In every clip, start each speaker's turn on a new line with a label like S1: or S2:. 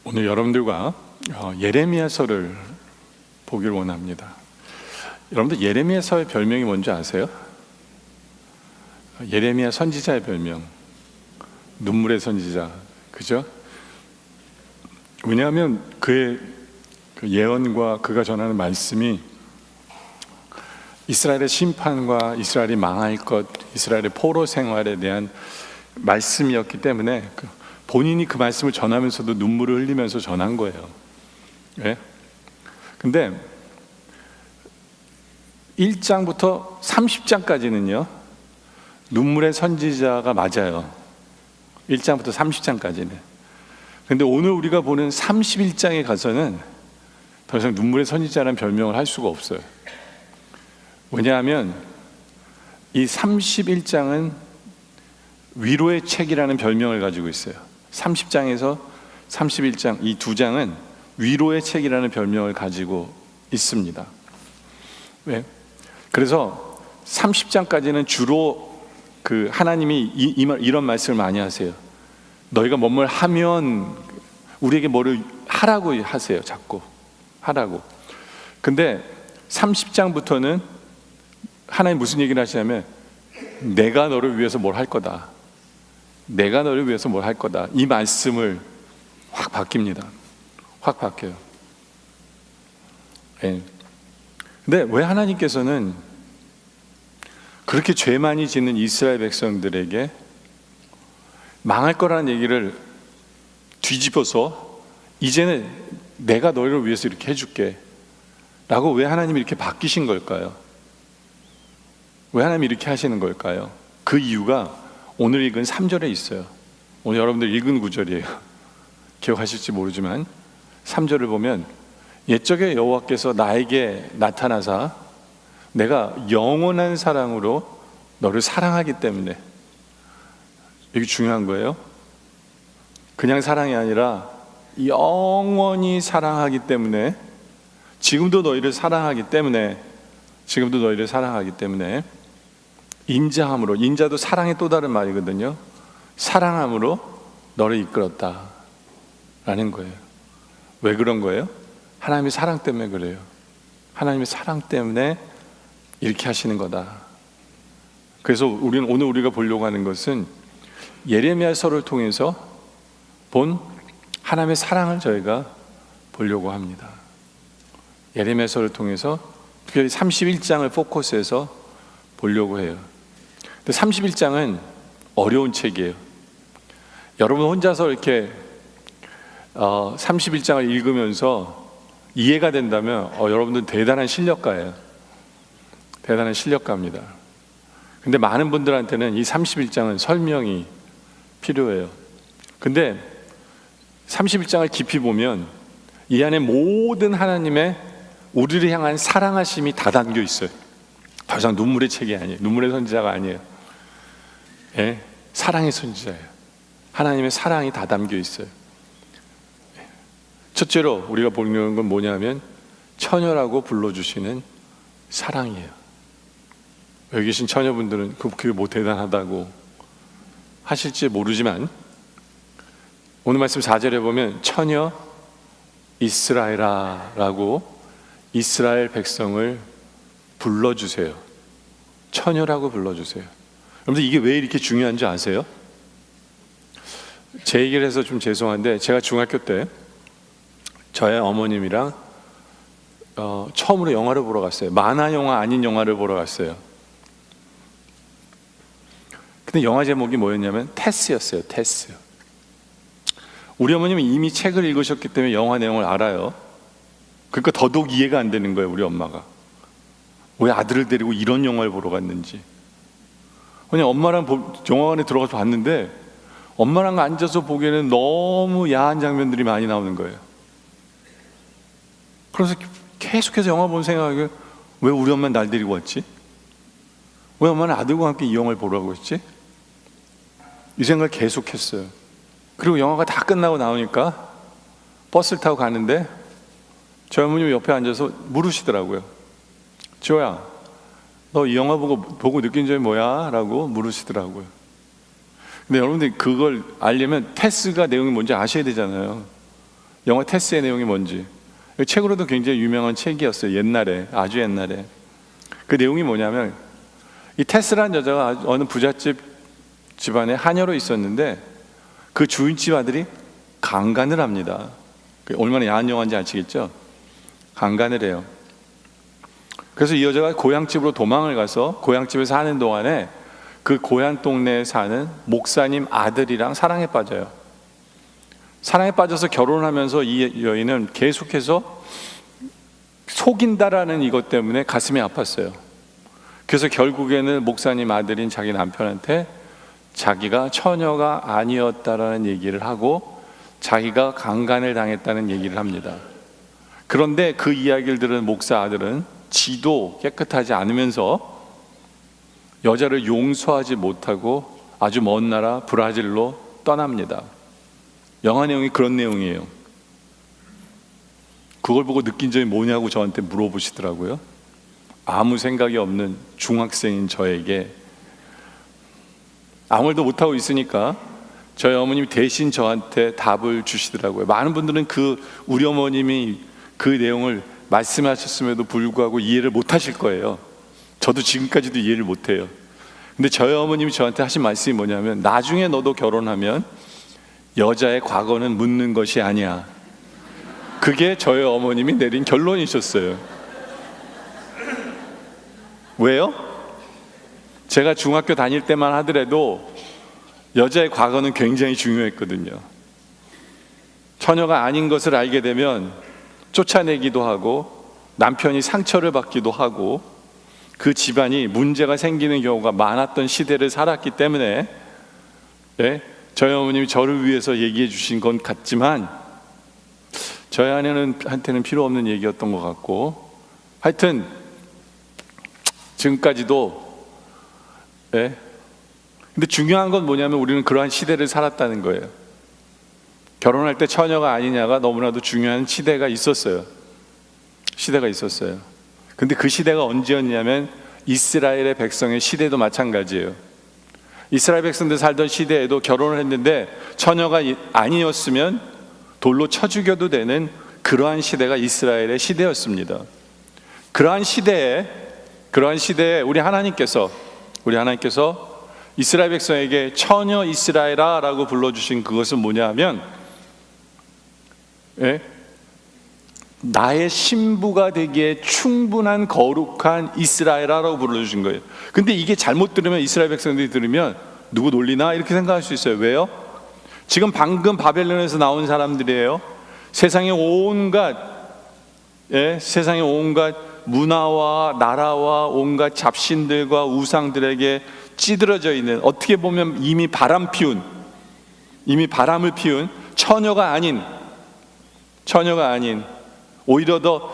S1: 오늘 여러분들과 예레미야서를 보기를 원합니다. 여러분들 예레미야서의 별명이 뭔지 아세요? 예레미야 선지자의 별명, 눈물의 선지자, 그죠? 왜냐하면 그의 그 예언과 그가 전하는 말씀이 이스라엘의 심판과 이스라엘이 망할 것, 이스라엘의 포로 생활에 대한 말씀이었기 때문에 본인이 그 말씀을 전하면서도 눈물을 흘리면서 전한 거예요. 예? 근데 1장부터 30장까지는요 눈물의 선지자가 맞아요. 1장부터 30장까지는. 근데 오늘 우리가 보는 31장에 가서는 더 이상 눈물의 선지자라는 별명을 할 수가 없어요. 왜냐하면 이 31장은 위로의 책이라는 별명을 가지고 있어요. 30장에서 31장 이 두 장은 위로의 책이라는 별명을 가지고 있습니다. 왜? 그래서 30장까지는 주로 그 하나님이 이런 말씀을 많이 하세요. 너희가 뭐뭘 하면 우리에게 뭐를 하라고 하세요. 자꾸 하라고. 근데 30장부터는 하나님 무슨 얘기를 하시냐면 내가 너를 위해서 뭘 할 거다. 내가 너를 위해서 뭘 할 거다. 이 말씀을 확 바뀝니다. 확 바뀌어요. 네. 근데 왜 하나님께서는 그렇게 죄 많이 짓는 이스라엘 백성들에게 망할 거라는 얘기를 뒤집어서 이제는 내가 너희를 위해서 이렇게 해줄게 라고 왜 하나님이 이렇게 바뀌신 걸까요? 왜 하나님이 이렇게 하시는 걸까요? 그 이유가 오늘 읽은 3절에 있어요. 오늘 여러분들 읽은 구절이에요. 기억하실지 모르지만 3절을 보면 옛적에 여호와께서 나에게 나타나사 내가 영원한 사랑으로 너를 사랑하기 때문에, 이게 중요한 거예요. 그냥 사랑이 아니라 영원히 사랑하기 때문에, 지금도 너희를 사랑하기 때문에 인자함으로, 인자도 사랑의 또 다른 말이거든요. 사랑함으로 너를 이끌었다 라는 거예요. 왜 그런 거예요? 하나님의 사랑 때문에 그래요. 하나님의 사랑 때문에 이렇게 하시는 거다. 그래서 오늘 우리가 보려고 하는 것은 예레미야서를 통해서 본 하나님의 사랑을 저희가 보려고 합니다. 예레미야서를 통해서 특별히 31장을 포커스해서 보려고 해요. 근데 31장은 어려운 책이에요. 여러분 혼자서 이렇게 31장을 읽으면서 이해가 된다면 여러분들은 대단한 실력가예요. 대단한 실력가입니다. 근데 많은 분들한테는 이 31장은 설명이 필요해요. 근데 31장을 깊이 보면 이 안에 모든 하나님의 우리를 향한 사랑하심이 다 담겨 있어요. 더 이상 눈물의 책이 아니에요. 눈물의 선지자가 아니에요. 예? 사랑의 선지자예요. 하나님의 사랑이 다 담겨 있어요. 첫째로 우리가 보는 건 뭐냐면 처녀라고 불러주시는 사랑이에요. 여기 계신 처녀분들은 그게 뭐 대단하다고 하실지 모르지만 오늘 말씀 4절에 보면 처녀 이스라엘아 라고 이스라엘 백성을 불러주세요. 처녀라고 불러주세요. 여러분들 이게 왜 이렇게 중요한지 아세요? 제 얘기를 해서 좀 죄송한데 제가 중학교 때 저의 어머님이랑 처음으로 영화를 보러 갔어요. 만화 영화 아닌 영화를 보러 갔어요. 근데 영화 제목이 뭐였냐면 테스였어요. 테스. 우리 어머님은 이미 책을 읽으셨기 때문에 영화 내용을 알아요. 그러니까 더더욱 이해가 안 되는 거예요. 우리 엄마가 왜 아들을 데리고 이런 영화를 보러 갔는지. 그냥 엄마랑 영화관에 들어가서 봤는데 엄마랑 앉아서 보기에는 너무 야한 장면들이 많이 나오는 거예요. 그래서 계속해서 영화 본 생각에 왜 우리 엄마는 날 데리고 왔지? 왜 엄마는 아들과 함께 이 영화를 보라고 했지? 이 생각을 계속했어요. 그리고 영화가 다 끝나고 나오니까 버스를 타고 가는데 저희 어머님이 옆에 앉아서 물으시더라고요. 지호야, 너 이 영화 보고 느낀 점이 뭐야? 라고 물으시더라고요. 근데 여러분들이 그걸 알려면 테스가 내용이 뭔지 아셔야 되잖아요. 영화 테스의 내용이 뭔지. 책으로도 굉장히 유명한 책이었어요. 옛날에, 아주 옛날에. 그 내용이 뭐냐면 이 테스라는 여자가 어느 부잣집 집안에 하녀로 있었는데 그 주인집 아들이 강간을 합니다. 얼마나 야한 영화인지 아시겠죠? 강간을 해요. 그래서 이 여자가 고향집으로 도망을 가서 고향집에서 사는 동안에 그 고향 동네에 사는 목사님 아들이랑 사랑에 빠져요. 사랑에 빠져서 결혼하면서 이 여인은 계속해서 속인다라는 이것 때문에 가슴이 아팠어요. 그래서 결국에는 목사님 아들인 자기 남편한테 자기가 처녀가 아니었다라는 얘기를 하고 자기가 강간을 당했다는 얘기를 합니다. 그런데 그 이야기를 들은 목사 아들은 지도 깨끗하지 않으면서 여자를 용서하지 못하고 아주 먼 나라 브라질로 떠납니다. 영화 내용이 그런 내용이에요. 그걸 보고 느낀 점이 뭐냐고 저한테 물어보시더라고요. 아무 생각이 없는 중학생인 저에게 아무 말도 못하고 있으니까 저희 어머님이 대신 저한테 답을 주시더라고요. 많은 분들은 우리 어머님이 그 내용을 말씀하셨음에도 불구하고 이해를 못 하실 거예요. 저도 지금까지도 이해를 못 해요. 근데 저희 어머님이 저한테 하신 말씀이 뭐냐면 나중에 너도 결혼하면 여자의 과거는 묻는 것이 아니야. 그게 저희 어머님이 내린 결론이셨어요. 왜요? 제가 중학교 다닐 때만 하더라도 여자의 과거는 굉장히 중요했거든요. 처녀가 아닌 것을 알게 되면 쫓아내기도 하고 남편이 상처를 받기도 하고 그 집안이 문제가 생기는 경우가 많았던 시대를 살았기 때문에 저희 어머님이 저를 위해서 얘기해 주신 건 같지만 저희 아내한테는 필요 없는 얘기였던 것 같고 하여튼 지금까지도 근데 중요한 건 뭐냐면 우리는 그러한 시대를 살았다는 거예요. 결혼할 때 처녀가 아니냐가 너무나도 중요한 시대가 있었어요. 근데 그 시대가 언제였냐면 이스라엘의 백성의 시대도 마찬가지예요. 이스라엘 백성들 살던 시대에도 결혼을 했는데 처녀가 아니었으면 돌로 쳐 죽여도 되는 그러한 시대가 이스라엘의 시대였습니다. 그러한 시대에 우리 하나님께서 이스라엘 백성에게 처녀 이스라엘아 라고 불러주신 그것은 뭐냐 하면 나의 신부가 되기에 충분한 거룩한 이스라엘아라고 불러주신 거예요. 근데 이게 잘못 들으면 이스라엘 백성들이 들으면 누구 놀리나 이렇게 생각할 수 있어요. 왜요? 지금 방금 바벨론에서 나온 사람들이에요. 세상의 온갖 문화와 나라와 온갖 잡신들과 우상들에게 찌들어져 있는 어떻게 보면 이미 바람을 피운 처녀가 아닌 오히려 더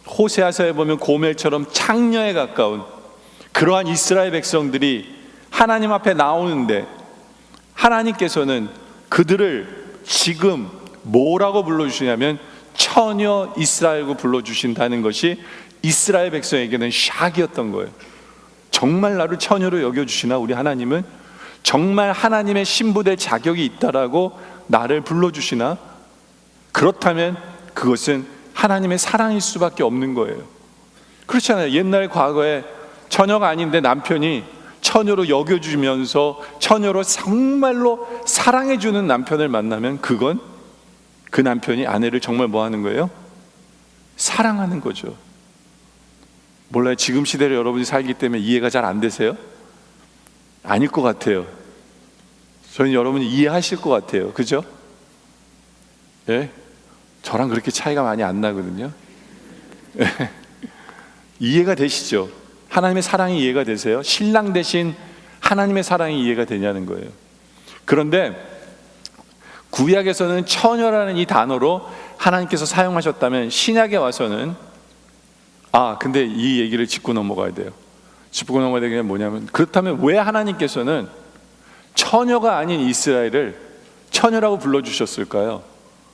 S1: 호세아서에 보면 고멜처럼 창녀에 가까운 그러한 이스라엘 백성들이 하나님 앞에 나오는데 하나님께서는 그들을 지금 뭐라고 불러주시냐면 처녀 이스라엘고 불러주신다는 것이 이스라엘 백성에게는 샥이었던 거예요. 정말 나를 처녀로 여겨주시나 우리 하나님은? 정말 하나님의 신부될 자격이 있다라고 나를 불러주시나? 그렇다면 그것은 하나님의 사랑일 수밖에 없는 거예요. 그렇잖아요. 옛날 과거에 처녀가 아닌데 남편이 처녀로 여겨주면서 처녀로 정말로 사랑해주는 남편을 만나면 그건 그 남편이 아내를 정말 뭐 하는 거예요? 사랑하는 거죠. 몰라요. 지금 시대를 여러분이 살기 때문에 이해가 잘 안 되세요? 아닐 것 같아요. 저는 여러분이 이해하실 것 같아요. 그죠? 저랑 그렇게 차이가 많이 안 나거든요. 이해가 되시죠? 하나님의 사랑이 이해가 되세요? 신랑 대신 하나님의 사랑이 이해가 되냐는 거예요. 그런데 구약에서는 처녀라는 이 단어로 하나님께서 사용하셨다면 신약에 와서는 근데 이 얘기를 짚고 넘어가야 돼요. 짚고 넘어가야 되는 게 뭐냐면 그렇다면 왜 하나님께서는 처녀가 아닌 이스라엘을 처녀라고 불러주셨을까요?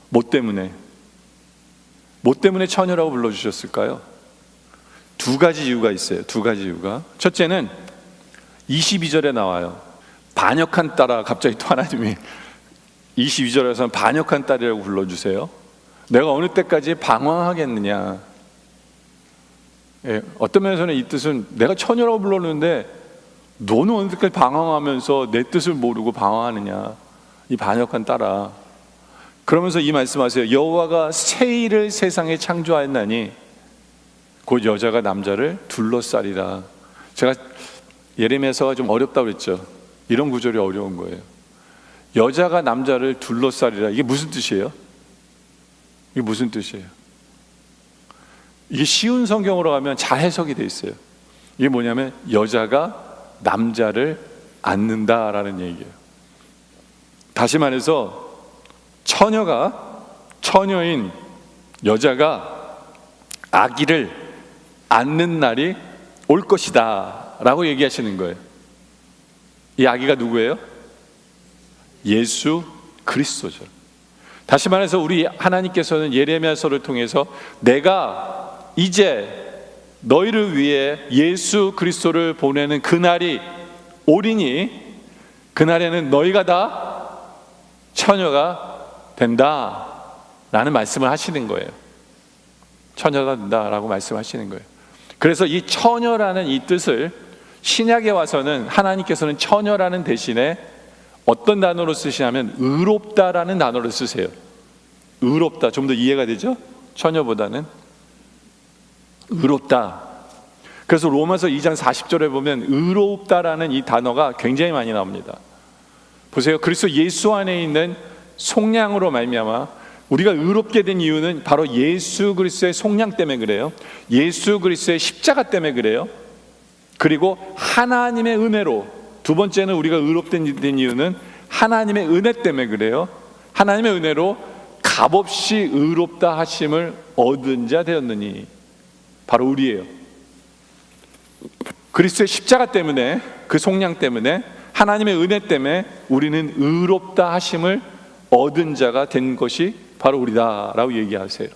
S1: 뭐 때문에 처녀라고 불러주셨을까요? 두 가지 이유가 있어요. 두 가지 이유가. 첫째는 22절에 나와요. 반역한 딸아. 갑자기 또 하나님이 22절에서는 반역한 딸이라고 불러주세요. 내가 어느 때까지 방황하겠느냐. 예, 어떤 면에서는 이 뜻은 내가 처녀라고 불렀는데 너는 어느 때까지 방황하면서 내 뜻을 모르고 방황하느냐, 이 반역한 딸아. 그러면서 이 말씀하세요. 여호와가 새 일을 세상에 창조하였나니 곧 여자가 남자를 둘러싸리라. 제가 예레미야서가 좀 어렵다고 그랬죠. 이런 구절이 어려운 거예요. 여자가 남자를 둘러싸리라. 이게 무슨 뜻이에요? 이게 무슨 뜻이에요? 이게 쉬운 성경으로 가면 잘 해석이 돼 있어요. 이게 뭐냐면 여자가 남자를 안는다라는 얘기예요. 다시 말해서 처녀인 여자가 아기를 안는 날이 올 것이다 라고 얘기하시는 거예요. 이 아기가 누구예요? 예수 그리스도죠. 다시 말해서 우리 하나님께서는 예레미야서를 통해서 내가 이제 너희를 위해 예수 그리스도를 보내는 그날이 오리니 그날에는 너희가 다 처녀가 된다 라는 말씀을 하시는 거예요. 처녀가 된다라고 말씀하시는 거예요. 그래서 이 처녀라는 이 뜻을 신약에 와서는 하나님께서는 처녀라는 대신에 어떤 단어로 쓰시냐면 의롭다라는 단어를 쓰세요. 의롭다, 좀 더 이해가 되죠? 처녀보다는 의롭다. 그래서 로마서 2장 40절에 보면 의롭다라는 이 단어가 굉장히 많이 나옵니다. 보세요. 그리스도 예수 안에 있는 속량으로 말미암아 우리가 의롭게 된 이유는 바로 예수 그리스도의 속량 때문에 그래요. 예수 그리스도의 십자가 때문에 그래요. 그리고 하나님의 은혜로, 두 번째는 우리가 의롭게 된 이유는 하나님의 은혜 때문에 그래요. 하나님의 은혜로 값없이 의롭다 하심을 얻은 자 되었느니, 바로 우리예요. 그리스도의 십자가 때문에, 그 속량 때문에, 하나님의 은혜 때문에 우리는 의롭다 하심을 얻은 자가 된 것이 바로 우리다라고 얘기하세요.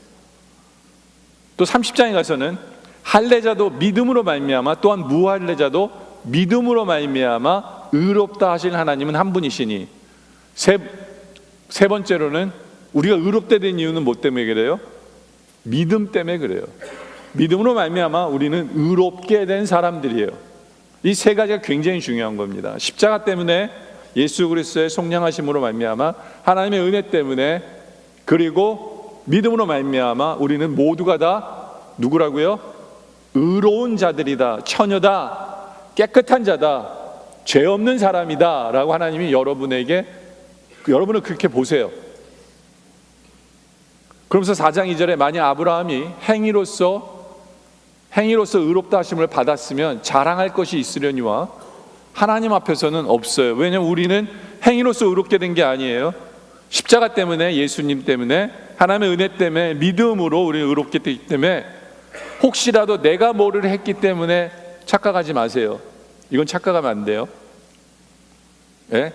S1: 또 30장에 가서는 할례자도 믿음으로 말미암아, 또한 무할례자도 믿음으로 말미암아 의롭다 하신 하나님은 한 분이시니, 세 번째로는 우리가 의롭게 된 이유는 뭐 때문에 그래요? 믿음 때문에 그래요. 믿음으로 말미암아 우리는 의롭게 된 사람들이에요. 이 세 가지가 굉장히 중요한 겁니다. 십자가 때문에, 예수 그리스도의 속량하심으로 말미암아, 하나님의 은혜 때문에, 그리고 믿음으로 말미암아 우리는 모두가 다 누구라고요? 의로운 자들이다, 처녀다, 깨끗한 자다, 죄 없는 사람이다 라고 하나님이 여러분을 그렇게 보세요. 그러면서 4장 2절에 만약 아브라함이 행위로서 의롭다 하심을 받았으면 자랑할 것이 있으려니와 하나님 앞에서는 없어요. 왜냐하면 우리는 행위로서 의롭게 된 게 아니에요. 십자가 때문에, 예수님 때문에, 하나님의 은혜 때문에, 믿음으로 우리는 의롭게 되기 때문에, 혹시라도 내가 뭐를 했기 때문에 착각하지 마세요. 이건 착각하면 안 돼요. 예?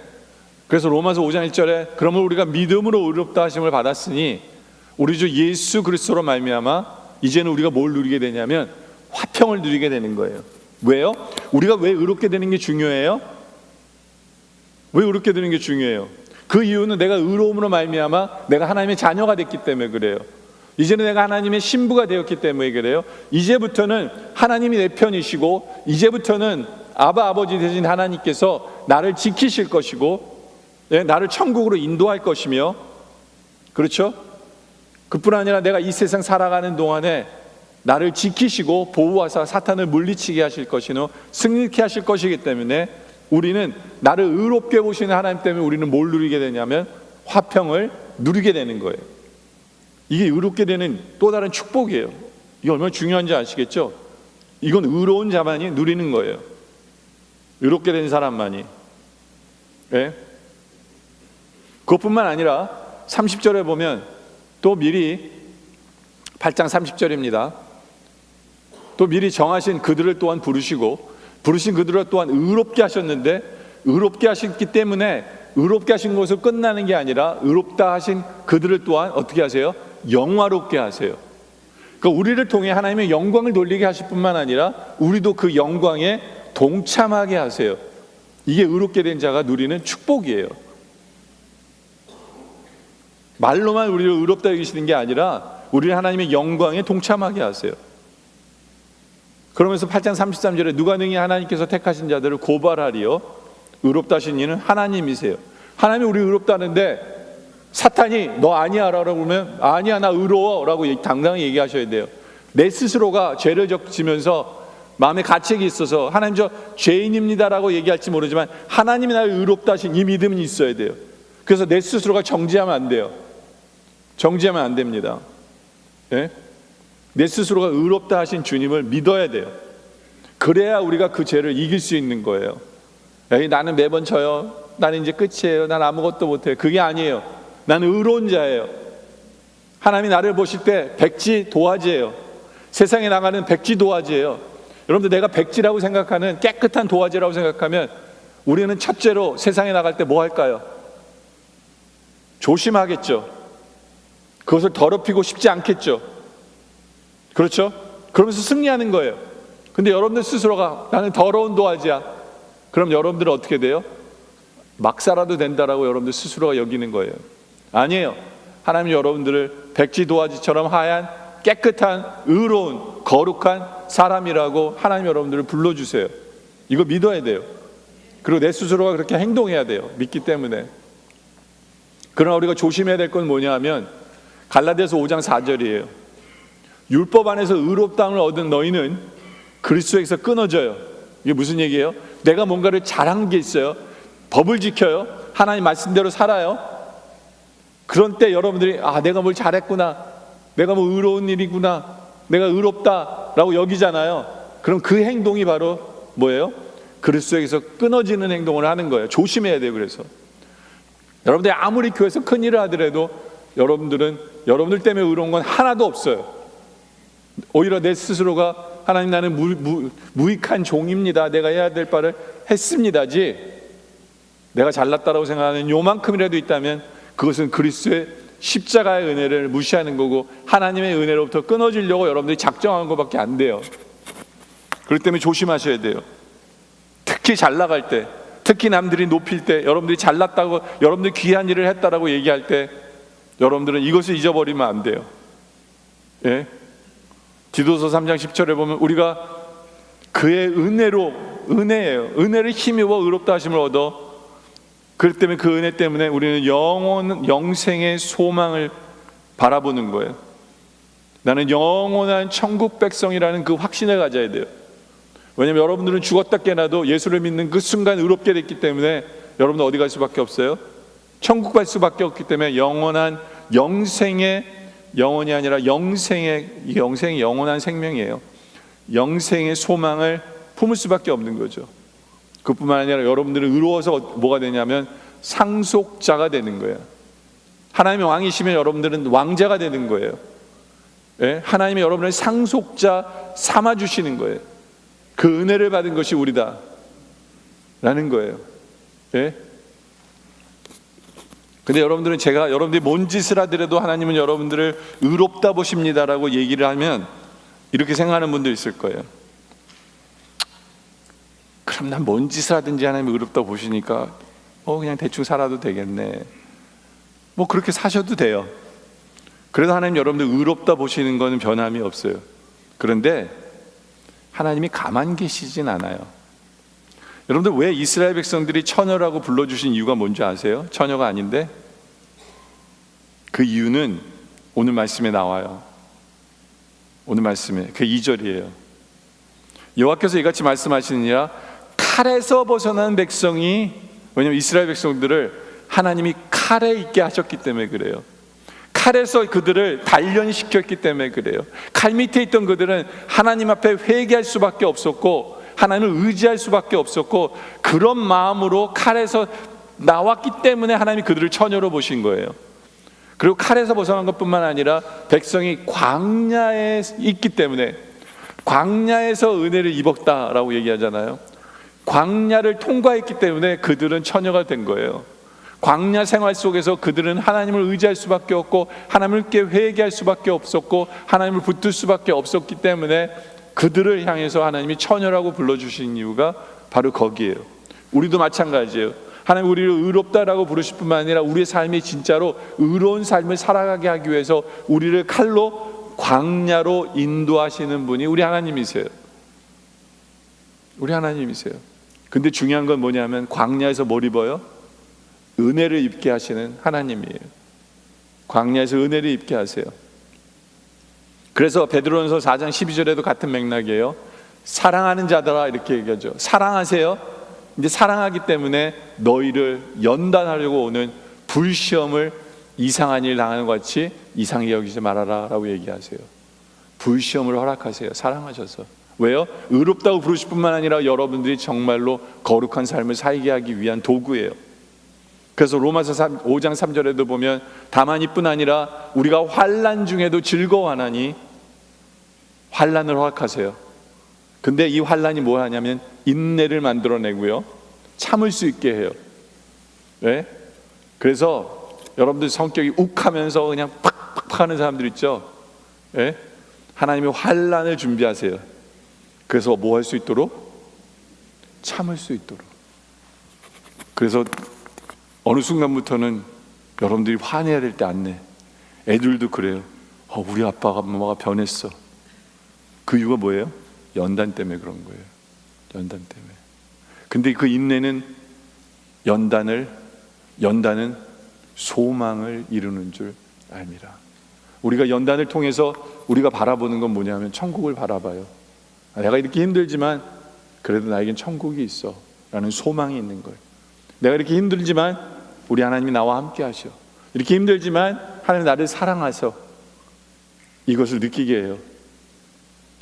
S1: 그래서 로마서 5장 1절에 그러면 우리가 믿음으로 의롭다 하심을 받았으니 우리 주 예수 그리스도로 말미암아 이제는 우리가 뭘 누리게 되냐면 화평을 누리게 되는 거예요. 왜요? 우리가 왜 의롭게 되는 게 중요해요? 왜 의롭게 되는 게 중요해요? 그 이유는 내가 의로움으로 말미암아 내가 하나님의 자녀가 됐기 때문에 그래요. 이제는 내가 하나님의 신부가 되었기 때문에 그래요. 이제부터는 하나님이 내 편이시고, 이제부터는 아버지 되신 하나님께서 나를 지키실 것이고, 나를 천국으로 인도할 것이며, 그렇죠? 그뿐 아니라 내가 이 세상 살아가는 동안에 나를 지키시고 보호하사 사탄을 물리치게 하실 것이며 승리케 하실 것이기 때문에 우리는 나를 의롭게 보시는 하나님 때문에 우리는 뭘 누리게 되냐면 화평을 누리게 되는 거예요. 이게 의롭게 되는 또 다른 축복이에요. 이게 얼마나 중요한지 아시겠죠? 이건 의로운 자만이 누리는 거예요. 의롭게 된 사람만이. 네? 그것뿐만 아니라 30절에 보면 또 미리, 8장 30절입니다. 또 미리 정하신 그들을 또한 부르신 그들을 또한 의롭게 하셨는데, 의롭게 하셨기 때문에 의롭게 하신 것으로 끝나는 게 아니라 의롭다 하신 그들을 또한 어떻게 하세요? 영화롭게 하세요. 그러니까 우리를 통해 하나님의 영광을 돌리게 하실 뿐만 아니라 우리도 그 영광에 동참하게 하세요. 이게 의롭게 된 자가 누리는 축복이에요. 말로만 우리를 의롭다 여기시는 게 아니라 우리를 하나님의 영광에 동참하게 하세요. 그러면서 8장 33절에 누가 능히 하나님께서 택하신 자들을 고발하리요 의롭다 하신 이는 하나님이세요. 하나님이 우리 의롭다는데 사탄이 너 아니야 라고 그러면 아니야 나 의로워 라고 당당히 얘기하셔야 돼요. 내 스스로가 죄를 지면서 마음에 가책이 있어서 하나님 저 죄인입니다 라고 얘기할지 모르지만 하나님이 나를 의롭다 하신 이 믿음이 있어야 돼요. 그래서 내 스스로가 정죄하면 안 돼요. 정죄하면 안 됩니다. 네? 내 스스로가 의롭다 하신 주님을 믿어야 돼요. 그래야 우리가 그 죄를 이길 수 있는 거예요. 에이, 나는 매번 져요. 나는 이제 끝이에요. 난 아무것도 못해요. 그게 아니에요. 나는 의로운 자예요. 하나님이 나를 보실 때 백지 도화지예요. 세상에 나가는 백지 도화지예요. 여러분들 내가 백지라고 생각하는 깨끗한 도화지라고 생각하면 우리는 첫째로 세상에 나갈 때 뭐 할까요? 조심하겠죠. 그것을 더럽히고 싶지 않겠죠. 그렇죠? 그러면서 승리하는 거예요. 근데 여러분들 스스로가 나는 더러운 도화지야. 그럼 여러분들은 어떻게 돼요? 막 살아도 된다라고 여러분들 스스로가 여기는 거예요. 아니에요. 하나님 여러분들을 백지 도화지처럼 하얀 깨끗한 의로운 거룩한 사람이라고 하나님 여러분들을 불러주세요. 이거 믿어야 돼요. 그리고 내 스스로가 그렇게 행동해야 돼요. 믿기 때문에. 그러나 우리가 조심해야 될 건 뭐냐 하면 갈라디아서 5장 4절이에요. 율법 안에서 의롭다함을 얻은 너희는 그리스도에서 끊어져요. 이게 무슨 얘기예요? 내가 뭔가를 잘한 게 있어요. 법을 지켜요. 하나님 말씀대로 살아요. 그런 때 여러분들이 내가 뭘 잘했구나, 내가 뭐 의로운 일이구나, 내가 의롭다라고 여기잖아요. 그럼 그 행동이 바로 뭐예요? 그리스도에서 끊어지는 행동을 하는 거예요. 조심해야 돼요. 그래서 여러분들이 아무리 교회에서 큰 일을 하더라도 여러분들은 여러분들 때문에 의로운 건 하나도 없어요. 오히려 내 스스로가 하나님 나는 무익한 종입니다, 내가 해야 될 바를 했습니다지, 내가 잘났다라고 생각하는 요만큼이라도 있다면 그것은 그리스도의 십자가의 은혜를 무시하는 거고 하나님의 은혜로부터 끊어지려고 여러분들이 작정한 것밖에 안 돼요. 그렇기 때문에 조심하셔야 돼요. 특히 잘 나갈 때, 특히 남들이 높일 때, 여러분들이 잘났다고, 여러분들이 귀한 일을 했다라고 얘기할 때 여러분들은 이것을 잊어버리면 안 돼요. 예? 디도서 3장 10절에 보면 우리가 그의 은혜로, 은혜예요. 은혜를 힘입어 의롭다 하심을 얻어, 그렇기 때문에 그 은혜 때문에 우리는 영생의 소망을 바라보는 거예요. 나는 영원한 천국 백성이라는 그 확신을 가져야 돼요. 왜냐하면 여러분들은 죽었다 깨나도 예수를 믿는 그 순간 의롭게 됐기 때문에 여러분들 어디 갈 수밖에 없어요? 천국 갈 수밖에 없기 때문에 영원한 영생의, 영원이 아니라 영생의 영원한 생명이에요. 영생의 소망을 품을 수밖에 없는 거죠. 그뿐만 아니라 여러분들은 의로워서 뭐가 되냐면 상속자가 되는 거예요. 하나님의 왕이시면 여러분들은 왕자가 되는 거예요. 예? 하나님이 여러분을 상속자 삼아주시는 거예요. 그 은혜를 받은 것이 우리다 라는 거예요. 예? 근데 여러분들은 여러분들이 뭔 짓을 하더라도 하나님은 여러분들을 의롭다 보십니다라고 얘기를 하면 이렇게 생각하는 분들 있을 거예요. 그럼 난 뭔 짓을 하든지 하나님이 의롭다 보시니까 그냥 대충 살아도 되겠네, 뭐 그렇게 사셔도 돼요. 그래도 하나님 여러분들 의롭다 보시는 거는 변함이 없어요. 그런데 하나님이 가만 계시진 않아요. 여러분들 왜 이스라엘 백성들이 처녀라고 불러주신 이유가 뭔지 아세요? 처녀가 아닌데 그 이유는 오늘 말씀에 나와요. 오늘 말씀에 그 2절이에요. 여호와께서 이같이 말씀하시느니라, 칼에서 벗어난 백성이, 왜냐하면 이스라엘 백성들을 하나님이 칼에 있게 하셨기 때문에 그래요. 칼에서 그들을 단련시켰기 때문에 그래요. 칼 밑에 있던 그들은 하나님 앞에 회개할 수밖에 없었고 하나님을 의지할 수밖에 없었고 그런 마음으로 칼에서 나왔기 때문에 하나님이 그들을 처녀로 보신 거예요. 그리고 칼에서 벗어난 것뿐만 아니라 백성이 광야에 있기 때문에, 광야에서 은혜를 입었다라고 얘기하잖아요. 광야를 통과했기 때문에 그들은 처녀가 된 거예요. 광야 생활 속에서 그들은 하나님을 의지할 수밖에 없고 하나님께 회개할 수밖에 없었고 하나님을 붙들 수밖에 없었기 때문에 그들을 향해서 하나님이 처녀라고 불러주신 이유가 바로 거기에요. 우리도 마찬가지예요. 하나님 우리를 의롭다라고 부르실 뿐만 아니라 우리의 삶이 진짜로 의로운 삶을 살아가게 하기 위해서 우리를 칼로 광야로 인도하시는 분이 우리 하나님이세요. 우리 하나님이세요. 근데 중요한 건 뭐냐면 광야에서 뭘 입어요? 은혜를 입게 하시는 하나님이에요. 광야에서 은혜를 입게 하세요. 그래서 베드로전서 4장 12절에도 같은 맥락이에요. 사랑하는 자들아 이렇게 얘기하죠. 사랑하세요. 이제 사랑하기 때문에 너희를 연단하려고 오는 불시험을 이상한 일 당하는 것 같이 이상히 여기지 말아라 라고 얘기하세요. 불시험을 허락하세요. 사랑하셔서. 왜요? 의롭다고 부르실 뿐만 아니라 여러분들이 정말로 거룩한 삶을 살게 하기 위한 도구예요. 그래서 로마서 5장 3절에도 보면 다만 이뿐 아니라 우리가 환난 중에도 즐거워하나니 환난을 허락하세요. 근데 이 환난이 뭐 하냐면 인내를 만들어내고요, 참을 수 있게 해요. 네? 그래서 여러분들 성격이 욱하면서 그냥 팍팍 하는 사람들 있죠. 네? 하나님이 환난을 준비하세요. 그래서 뭐 할 수 있도록? 참을 수 있도록. 그래서 어느 순간부터는 여러분들이 화내야 될 때 안 내. 애들도 그래요. 우리 아빠가 엄마가 변했어. 그 이유가 뭐예요? 연단 때문에 그런 거예요. 연단 때문에. 근데 그 인내는 연단은 소망을 이루는 줄 압니다. 우리가 연단을 통해서 우리가 바라보는 건 뭐냐면 천국을 바라봐요. 내가 이렇게 힘들지만 그래도 나에겐 천국이 있어 라는 소망이 있는 거예요. 내가 이렇게 힘들지만 우리 하나님이 나와 함께 하셔. 이렇게 힘들지만 하나님 나를 사랑하셔. 이것을 느끼게 해요.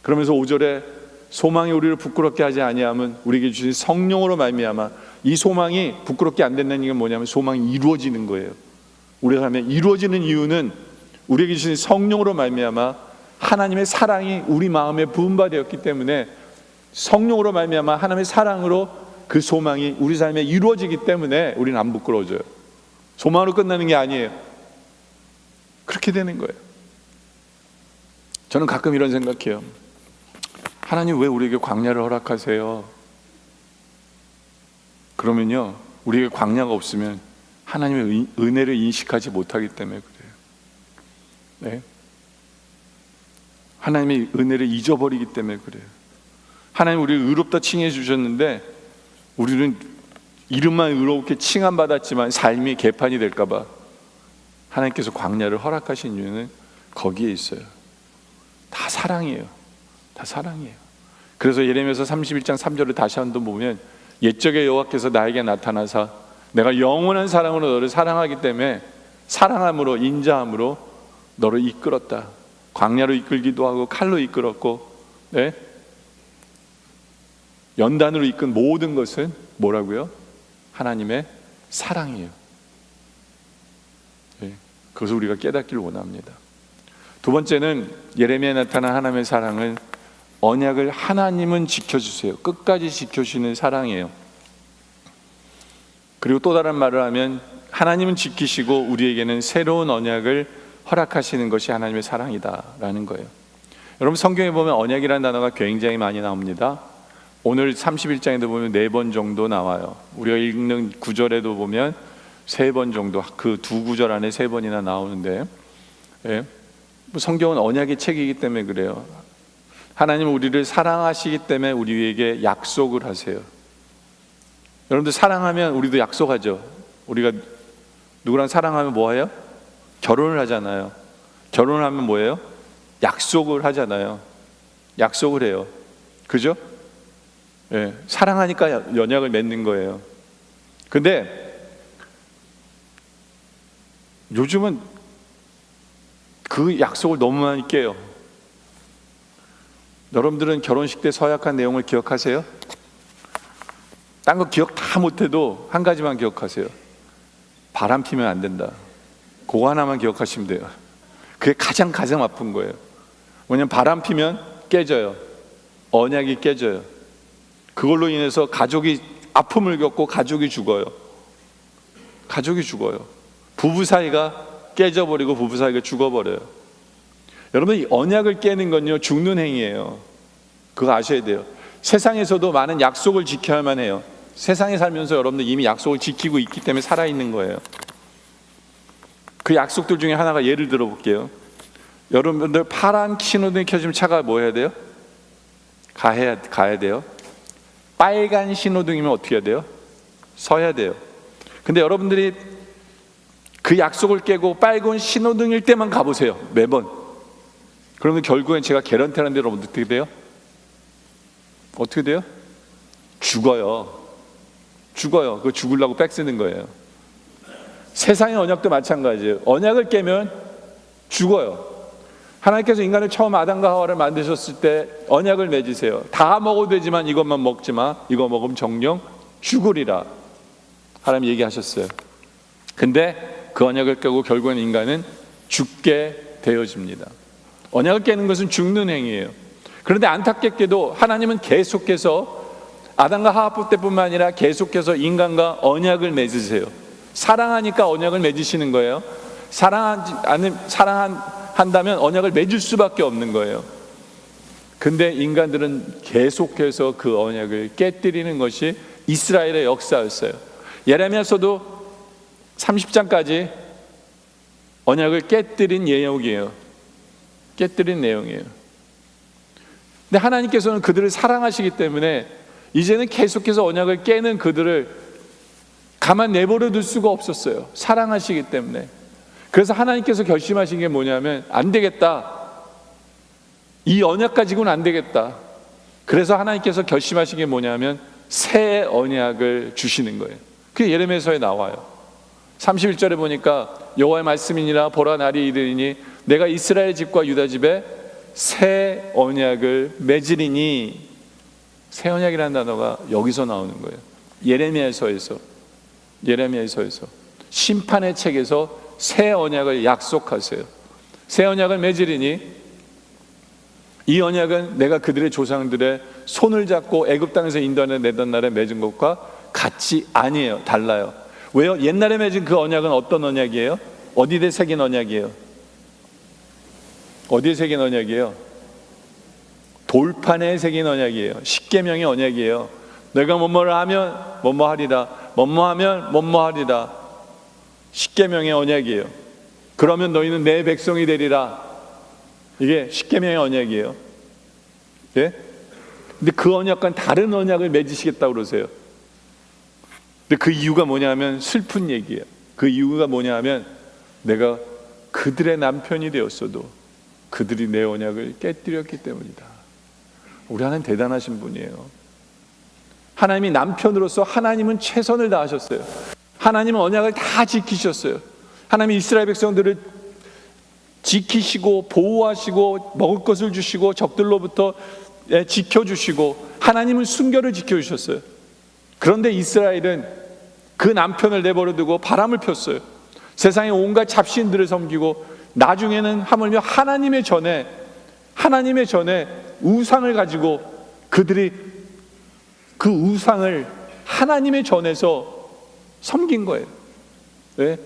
S1: 그러면서 5절에 소망이 우리를 부끄럽게 하지 아니하면 우리에게 주신 성령으로 말미암아, 이 소망이 부끄럽게 안 된다는 게 뭐냐면 소망이 이루어지는 거예요. 우리 삶에 이루어지는 이유는 우리에게 주신 성령으로 말미암아 하나님의 사랑이 우리 마음에 부음받았기 때문에, 성령으로 말미암아 하나님의 사랑으로 그 소망이 우리 삶에 이루어지기 때문에 우리는 안 부끄러워져요. 소망으로 끝나는 게 아니에요. 그렇게 되는 거예요. 저는 가끔 이런 생각해요. 하나님 왜 우리에게 광야를 허락하세요? 그러면요, 우리에게 광야가 없으면 하나님의 은혜를 인식하지 못하기 때문에 그래요. 네? 하나님의 은혜를 잊어버리기 때문에 그래요. 하나님 우리를 의롭다 칭해 주셨는데 우리는 이름만 의롭게 칭함받았지만 삶이 개판이 될까 봐 하나님께서 광야를 허락하신 이유는 거기에 있어요. 다 사랑이에요. 다 사랑이에요. 그래서 예레미야서 31장 3절을 다시 한번 보면 옛적에 여호와께서 나에게 나타나사 내가 영원한 사랑으로 너를 사랑하기 때문에 사랑함으로 인자함으로 너를 이끌었다. 광야로 이끌기도 하고 칼로 이끌었고, 네? 연단으로 이끈 모든 것은 뭐라고요? 하나님의 사랑이에요. 네. 그것을 우리가 깨닫기를 원합니다. 두 번째는 예레미야에 나타난 하나님의 사랑은 언약을 하나님은 지켜주세요. 끝까지 지켜주시는 사랑이에요. 그리고 또 다른 말을 하면 하나님은 지키시고 우리에게는 새로운 언약을 허락하시는 것이 하나님의 사랑이다라는 거예요. 여러분 성경에 보면 언약이라는 단어가 굉장히 많이 나옵니다. 오늘 31장에도 보면 4번 정도 나와요. 우리가 읽는 구절에도 보면 3번 정도, 그 두 구절 안에 3번이나 나오는데, 예? 성경은 언약의 책이기 때문에 그래요. 하나님은 우리를 사랑하시기 때문에 우리에게 약속을 하세요. 여러분들 사랑하면 우리도 약속하죠. 우리가 누구랑 사랑하면 뭐해요? 결혼을 하잖아요. 결혼을 하면 뭐예요? 약속을 하잖아요. 약속을 해요. 그죠? 예, 사랑하니까 연약을 맺는 거예요. 근데 요즘은 그 약속을 너무 많이 깨요. 여러분들은 결혼식 때 서약한 내용을 기억하세요? 딴 거 기억 다 못해도 한 가지만 기억하세요. 바람 피면 안 된다. 그거 하나만 기억하시면 돼요. 그게 가장 아픈 거예요. 왜냐면 바람 피면 깨져요. 언약이 깨져요. 그걸로 인해서 가족이 아픔을 겪고 가족이 죽어요. 가족이 죽어요. 부부 사이가 깨져버리고 부부 사이가 죽어버려요. 여러분 이 언약을 깨는 건요 죽는 행위예요. 그거 아셔야 돼요. 세상에서도 많은 약속을 지켜야만 해요. 세상에 살면서 여러분들 이미 약속을 지키고 있기 때문에 살아있는 거예요. 그 약속들 중에 하나가, 예를 들어 볼게요. 여러분들 파란 신호등이 켜지면 차가 뭐 해야 돼요? 가야 돼요. 빨간 신호등이면 어떻게 해야 돼요? 서야 돼요. 근데 여러분들이 그 약속을 깨고 빨간 신호등일 때만 가보세요. 매번. 그러면 결국엔 제가 개런티하는 대로 어떻게 돼요? 어떻게 돼요? 죽어요. 그거 죽으려고 백 쓰는 거예요. 세상의 언약도 마찬가지예요. 언약을 깨면 죽어요. 하나님께서 인간을 처음 아담과 하와를 만드셨을 때 언약을 맺으세요. 다 먹어도 되지만 이것만 먹지 마. 이거 먹으면 정령 죽으리라. 하나님 얘기하셨어요. 근데 그 언약을 깨고 결국엔 인간은 죽게 되어집니다. 언약을 깨는 것은 죽는 행위예요. 그런데 안타깝게도 하나님은 계속해서 아담과 하와 때뿐만 아니라 계속해서 인간과 언약을 맺으세요. 사랑하니까 언약을 맺으시는 거예요. 사랑한다면 언약을 맺을 수밖에 없는 거예요. 근데 인간들은 계속해서 그 언약을 깨뜨리는 것이 이스라엘의 역사였어요. 예레미야서도 30장까지 언약을 깨뜨린 내용이에요. 근데 하나님께서는 그들을 사랑하시기 때문에 이제는 계속해서 언약을 깨는 그들을 가만 내버려 둘 수가 없었어요. 사랑하시기 때문에. 그래서 하나님께서 결심하신 게 뭐냐면, 안 되겠다. 이 언약 가지고는 안 되겠다. 그래서 하나님께서 결심하신 게 뭐냐면 새 언약을 주시는 거예요. 그게 예레미야서에 나와요. 31절에 보니까 여호와의 말씀이니라, 보라 날이 이르리니 내가 이스라엘 집과 유다 집에 새 언약을 맺으리니. 새 언약이라는 단어가 여기서 나오는 거예요. 예레미야서에서 심판의 책에서 새 언약을 약속하세요. 새 언약을 맺으리니, 이 언약은 내가 그들의 조상들의 손을 잡고 애굽 땅에서 인도하여 내던 날에 맺은 것과 같이 아니에요. 달라요. 왜요? 옛날에 맺은 그 언약은 어떤 언약이에요? 어디에 새긴 언약이에요? 돌판에 새긴 언약이에요. 십계명의 언약이에요. 내가 뭐뭐를 하면 뭐뭐하리라, 뭐뭐하면 뭐뭐하리라. 십계명의 언약이에요. 그러면 너희는 내 백성이 되리라. 이게 십계명의 언약이에요. 예? 근데 그 언약과는 다른 언약을 맺으시겠다고 그러세요. 근데 그 이유가 뭐냐면 슬픈 얘기예요. 그 이유가 뭐냐면 내가 그들의 남편이 되었어도 그들이 내 언약을 깨뜨렸기 때문이다. 우리 하나님 대단하신 분이에요. 하나님이 남편으로서 하나님은 최선을 다하셨어요. 하나님은 언약을 다 지키셨어요. 하나님이 이스라엘 백성들을 지키시고 보호하시고 먹을 것을 주시고 적들로부터 지켜주시고, 하나님은 순결을 지켜주셨어요. 그런데 이스라엘은 그 남편을 내버려 두고 바람을 폈어요. 세상의 온갖 잡신들을 섬기고, 나중에는 하물며 하나님의 전에 우상을 가지고 그들이 그 우상을 하나님의 전에서 섬긴 거예요. 네?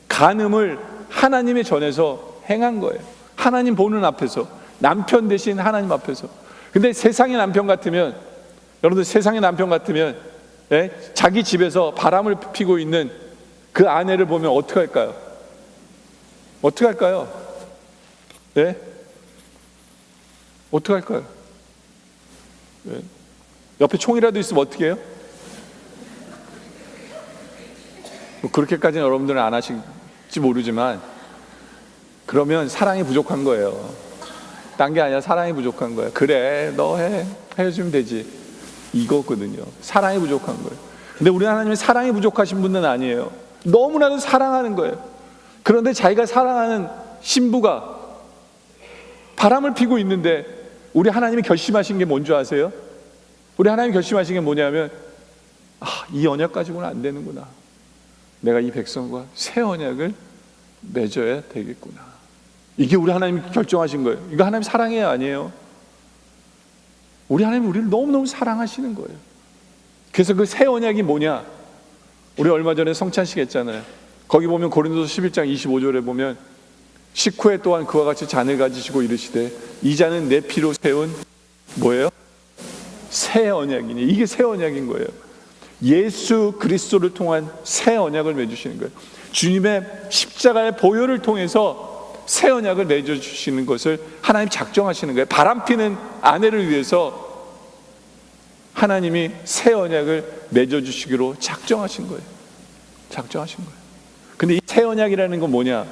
S1: 간음을 하나님의 전에서 행한 거예요. 하나님 보는 앞에서, 남편 대신 하나님 앞에서. 근데 세상의 남편 같으면, 여러분들 세상의 남편 같으면 자기 집에서 바람을 피고 있는 그 아내를 보면 어떻게 할까요? 네? 어떻게 할까요? 네? 옆에 총이라도 있으면 어떻게 해요? 뭐 그렇게까지는 여러분들은 안 하실지 모르지만, 그러면 사랑이 부족한 거예요. 딴 게 아니라 사랑이 부족한 거예요. 그래, 너 헤어지면 되지, 이거거든요. 사랑이 부족한 거예요. 근데 우리 하나님은 사랑이 부족하신 분은 아니에요. 너무나도 사랑하는 거예요. 그런데 자기가 사랑하는 신부가 바람을 피고 있는데, 우리 하나님이 결심하신 게 뭔지 아세요? 우리 하나님이 결심하신 게 뭐냐면, 이 언약 가지고는 안 되는구나. 내가 이 백성과 새 언약을 맺어야 되겠구나. 이게 우리 하나님이 결정하신 거예요. 이거 하나님 사랑해요, 아니에요? 우리 하나님이 우리를 너무너무 사랑하시는 거예요. 그래서 그 새 언약이 뭐냐? 우리 얼마 전에 성찬식 했잖아요. 거기 보면 고린도서 11장 25절에 보면, 식후에 또한 그와 같이 잔을 가지시고 이르시되 이 잔은 내 피로 세운 뭐예요? 새 언약이니. 이게 새 언약인 거예요. 예수 그리스도를 통한 새 언약을 맺으시는 거예요. 주님의 십자가의 보혈을 통해서 새 언약을 맺어주시는 것을 하나님 작정하시는 거예요. 바람피는 아내를 위해서 하나님이 새 언약을 맺어주시기로 작정하신 거예요. 작정하신 거예요. 근데 이 새 언약이라는 건 뭐냐?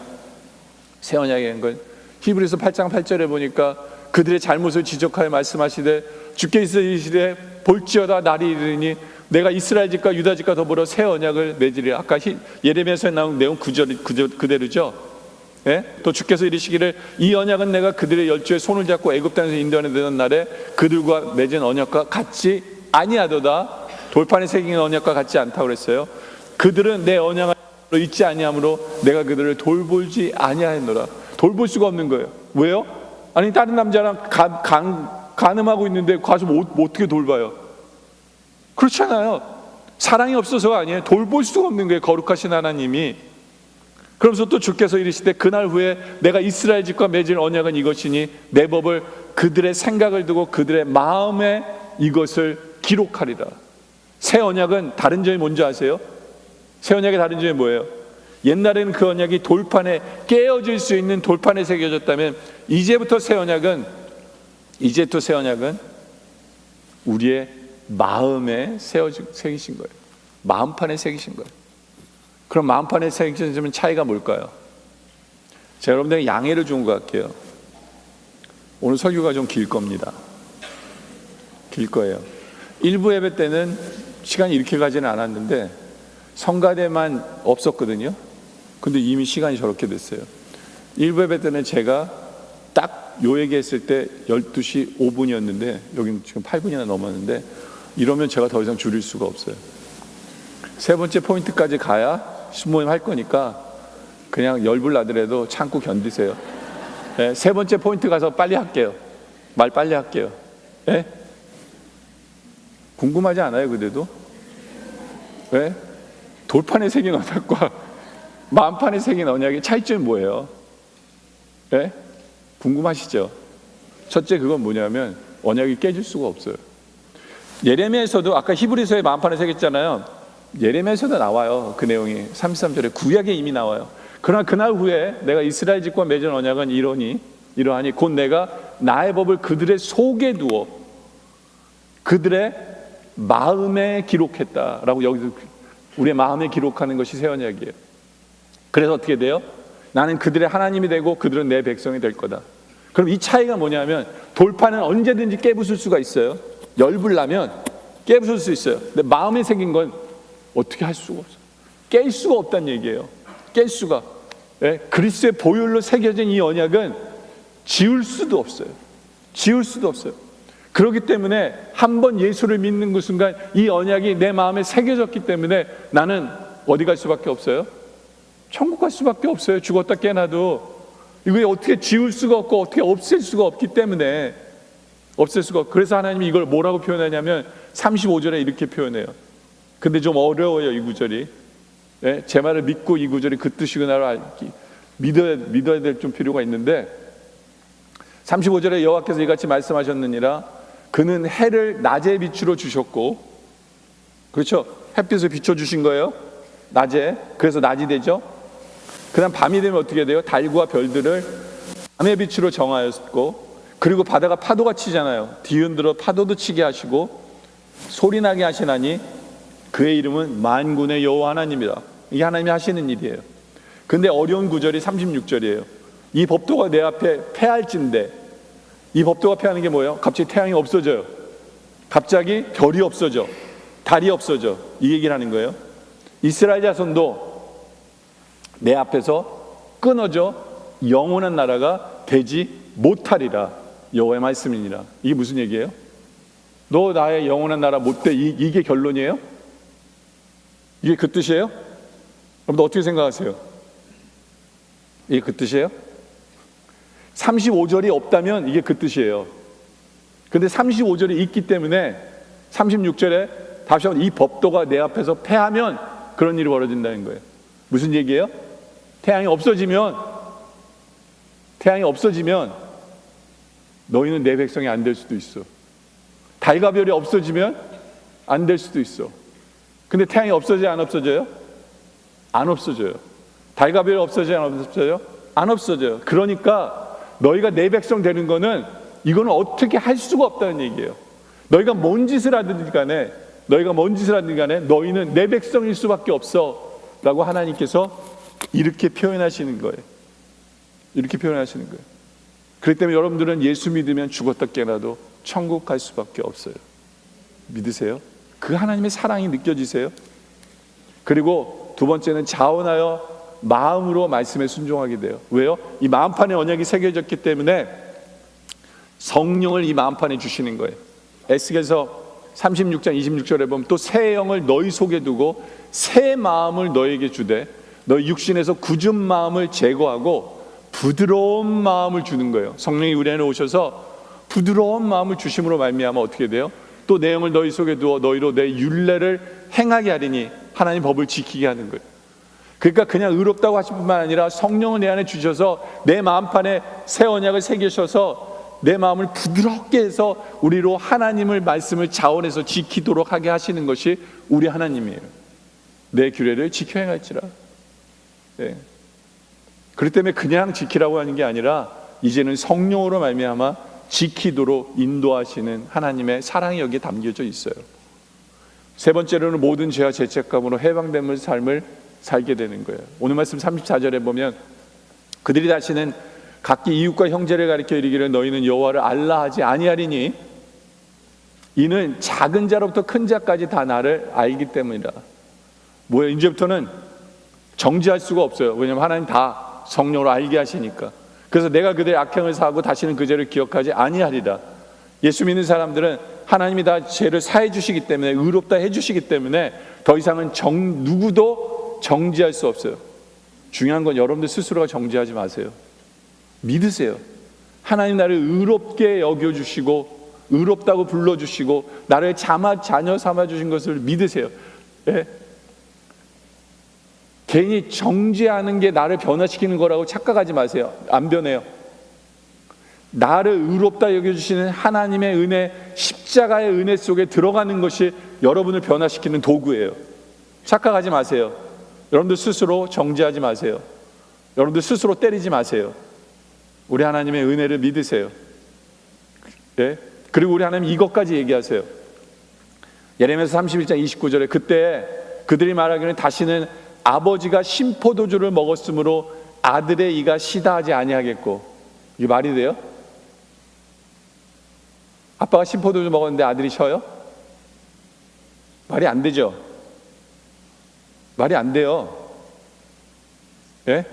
S1: 새 언약이라는 건 히브리서 8장 8절에 보니까 그들의 잘못을 지적하여 말씀하시되 주께서 이르시되 볼지어다 날이 이르니 내가 이스라엘 집과 유다 집과 더불어 새 언약을 맺으리라. 아까 예레미야서에 나온 내용 그대로죠. 예? 또 주께서 이르시기를 이 언약은 내가 그들의 열조의 손을 잡고 애굽 땅에서 인도하는 날에 그들과 맺은 언약과 같지 아니하도다. 돌판에 새긴 언약과 같지 않다고 그랬어요. 그들은 내 언약을 잊지 아니하므로 내가 그들을 돌보지 아니하였노라. 돌볼 수가 없는 거예요. 왜요? 아니 다른 남자랑 간음하고 있는데 가서 어떻게 돌봐요? 그렇잖아요. 사랑이 없어서가 아니에요. 돌볼 수가 없는 거예요. 거룩하신 하나님이. 그러면서 또 주께서 이르시되 그날 후에 내가 이스라엘 집과 맺을 언약은 이것이니 내 법을 그들의 생각을 두고 그들의 마음에 이것을 기록하리라. 새 언약은 다른 점이 뭔지 아세요? 새 언약의 다른 점이 뭐예요? 옛날에는 그 언약이 돌판에 깨어질 수 있는 돌판에 새겨졌다면 이제부터 새 언약은 우리의 마음에 새기신 거예요. 마음판에 새기신 거예요. 그럼 마음판에 새기신 차이가 뭘까요? 제가 여러분들에게 양해를 준 것 같아요. 오늘 설교가 좀 길 겁니다. 길 거예요. 일부 예배 때는 시간이 이렇게 가지는 않았는데 성가대만 없었거든요. 근데 이미 시간이 저렇게 됐어요. 일부 예배 때는 제가 딱 요 얘기했을 때 12시 5분이었는데 여기는 지금 8분이나 넘었는데 이러면 제가 더 이상 줄일 수가 없어요. 세 번째 포인트까지 가야 신모임 할 거니까 그냥 열불 나더라도 참고 견디세요. 네, 세 번째 포인트 가서 빨리 할게요. 말 빨리 할게요. 네? 궁금하지 않아요? 그래도? 네? 돌판에 새긴 언약과 마음판에 새긴 언약의 차이점이 뭐예요? 네? 궁금하시죠? 첫째 그건 뭐냐면 언약이 깨질 수가 없어요. 예레미야에서도 아까 히브리서에 마음판에 새겼잖아요. 예레미야에서도 나와요. 그 내용이 33절에 구약에 이미 나와요. 그러나 그날 후에 내가 이스라엘 집과 맺은 언약은 이러하니 곧 내가 나의 법을 그들의 속에 두어 그들의 마음에 기록했다라고 여기서 우리의 마음에 기록하는 것이 새 언약이에요. 그래서 어떻게 돼요? 나는 그들의 하나님이 되고 그들은 내 백성이 될 거다. 그럼 이 차이가 뭐냐면 돌판은 언제든지 깨부술 수가 있어요. 열불 나면 깨부술 수 있어요. 근데 마음에 새긴 건 어떻게 할 수가 없어요. 깰 수가 없다는 얘기예요. 깰 수가. 네? 그리스도의 보혈로 새겨진 이 언약은 지울 수도 없어요. 지울 수도 없어요. 그렇기 때문에 한 번 예수를 믿는 그 순간 이 언약이 내 마음에 새겨졌기 때문에 나는 어디 갈 수밖에 없어요? 천국 갈 수밖에 없어요. 죽었다 깨나도 이거 어떻게 지울 수가 없고 어떻게 없앨 수가 없기 때문에 없앨 수가 없고, 그래서 하나님이 이걸 뭐라고 표현하냐면 35절에 이렇게 표현해요. 근데 좀 어려워요, 이 구절이. 네? 제 말을 믿고 이 구절이 그 뜻이구나를 믿어야 될 좀 필요가 있는데 35절에 여호와께서 이같이 말씀하셨느니라 그는 해를 낮의 빛으로 주셨고, 그렇죠? 햇빛을 비춰주신 거예요, 낮에. 그래서 낮이 되죠. 그 다음 밤이 되면 어떻게 돼요? 달과 별들을 밤의 빛으로 정하였고, 그리고 바다가 파도가 치잖아요. 뒤흔들어 파도도 치게 하시고 소리나게 하시나니 그의 이름은 만군의 여호와 하나님이다. 이게 하나님이 하시는 일이에요. 근데 어려운 구절이 36절이에요. 이 법도가 내 앞에 패할진대. 이 법도가 패하는 게 뭐예요? 갑자기 태양이 없어져요. 갑자기 별이 없어져. 달이 없어져. 이 얘기를 하는 거예요. 이스라엘 자손도 내 앞에서 끊어져 영원한 나라가 되지 못하리라. 여호와의 말씀이니라. 이게 무슨 얘기예요? 너 나의 영원한 나라 못 돼. 이게 결론이에요? 이게 그 뜻이에요? 여러분들 어떻게 생각하세요? 이게 그 뜻이에요? 35절이 없다면 이게 그 뜻이에요. 근데 35절이 있기 때문에 36절에 다시 한번 이 법도가 내 앞에서 패하면 그런 일이 벌어진다는 거예요. 무슨 얘기예요? 태양이 없어지면 너희는 내 백성이 안 될 수도 있어. 달과 별이 없어지면 안 될 수도 있어. 근데 태양이 없어져요, 안 없어져요? 안 없어져요. 달과 별이 없어져요, 안 없어져요? 안 없어져요. 그러니까 너희가 내 백성 되는 거는, 이거는 어떻게 할 수가 없다는 얘기예요. 너희가 뭔 짓을 하든지 간에 너희는 내 백성일 수밖에 없어 라고 하나님께서 이렇게 표현하시는 거예요. 이렇게 표현하시는 거예요. 그렇기 때문에 여러분들은 예수 믿으면 죽었다 깨어나도 천국 갈 수밖에 없어요. 믿으세요? 그 하나님의 사랑이 느껴지세요? 그리고 두 번째는 자원하여 마음으로 말씀에 순종하게 돼요. 왜요? 이 마음판에 언약이 새겨졌기 때문에 성령을 이 마음판에 주시는 거예요. 에스겔서 36장 26절에 보면 또 새 영을 너희 속에 두고 새 마음을 너에게 주되 너희 육신에서 굳은 마음을 제거하고 부드러운 마음을 주는 거예요. 성령이 우리 안에 오셔서 부드러운 마음을 주심으로 말미암아 어떻게 돼요? 또 내 영을 너희 속에 두어 너희로 내 율례를 행하게 하리니, 하나님 법을 지키게 하는 거예요. 그러니까 그냥 의롭다고 하실 뿐만 아니라 성령을 내 안에 주셔서 내 마음판에 새 언약을 새기셔서 내 마음을 부드럽게 해서 우리로 하나님을 말씀을 자원해서 지키도록 하게 하시는 것이 우리 하나님이에요. 내 규례를 지켜 행할지라. 네. 그렇기 때문에 그냥 지키라고 하는 게 아니라 이제는 성령으로 말미암아 지키도록 인도하시는 하나님의 사랑이 여기에 담겨져 있어요. 세 번째로는 모든 죄와 죄책감으로 해방됨의 삶을 살게 되는 거예요. 오늘 말씀 34절에 보면 그들이 다시는 각기 이웃과 형제를 가리켜 이르기를 너희는 여호와를 알라 하지 아니하리니 이는 작은 자로부터 큰 자까지 다 나를 알기 때문이라. 뭐예요? 이제부터는 정지할 수가 없어요. 왜냐하면 하나님 다 성령으로 알게 하시니까. 그래서 내가 그들의 악행을 사하고 다시는 그 죄를 기억하지 아니하리라. 예수 믿는 사람들은 하나님이 다 죄를 사해 주시기 때문에, 의롭다 해 주시기 때문에 더 이상은 누구도 정지할 수 없어요. 중요한 건 여러분들 스스로가 정지하지 마세요. 믿으세요. 하나님 나를 의롭게 여겨주시고 의롭다고 불러주시고 나를 자녀 삼아주신 것을 믿으세요. 예? 괜히 정죄하는 게 나를 변화시키는 거라고 착각하지 마세요. 안 변해요. 나를 의롭다 여겨주시는 하나님의 은혜, 십자가의 은혜 속에 들어가는 것이 여러분을 변화시키는 도구예요. 착각하지 마세요. 여러분들 스스로 정죄하지 마세요. 여러분들 스스로 때리지 마세요. 우리 하나님의 은혜를 믿으세요. 예? 그리고 우리 하나님 이것까지 얘기하세요. 예레미야서 31장 29절에 그때 그들이 말하기를 다시는 아버지가 신포도주를 먹었으므로 아들의 이가 시다 하지 아니하겠고. 이게 말이 돼요? 아빠가 신포도주 먹었는데 아들이 쉬어요? 말이 안 되죠. 말이 안 돼요. 예?